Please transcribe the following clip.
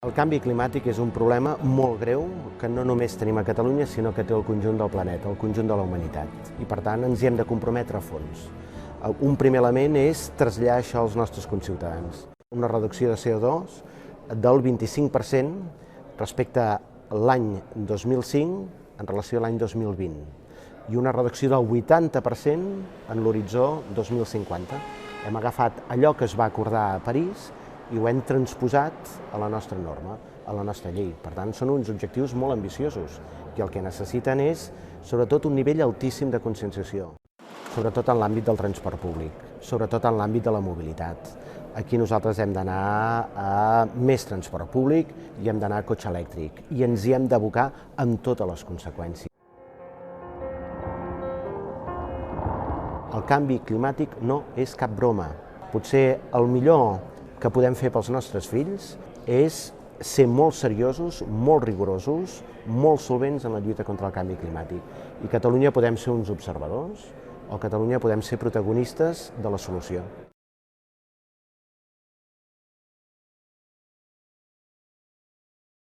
El canvi climàtic és un problema molt greu que no només tenim a Catalunya, sinó que té el conjunt del planeta, el conjunt de la humanitat. I per tant ens hi hem de comprometre a fons. Un primer element és traslladar això als nostres conciutadans. Una reducció de CO2 del 25% respecte a l'any 2005 en relació a l'any 2020 i una reducció del 80% en l'horitzó 2050. Hem agafat allò que es va acordar a París i ho hem transposat a la nostra norma, a la nostra llei. Per tant, són uns objectius molt ambiciosos i el que necessiten és, sobretot, un nivell altíssim de conscienciació, sobretot en l'àmbit del transport públic, sobretot en l'àmbit de la mobilitat. Aquí nosaltres hem d'anar a més transport públic i hem d'anar a cotxe elèctric i ens hi hem d'abocar amb totes les conseqüències. El canvi climàtic no és cap broma. Potser el millor que podem fer pels nostres fills és ser molt seriosos, molt rigorosos, molt solvents en la lluita contra el canvi climàtic. I a Catalunya podem ser uns observadors o a Catalunya podem ser protagonistes de la solució.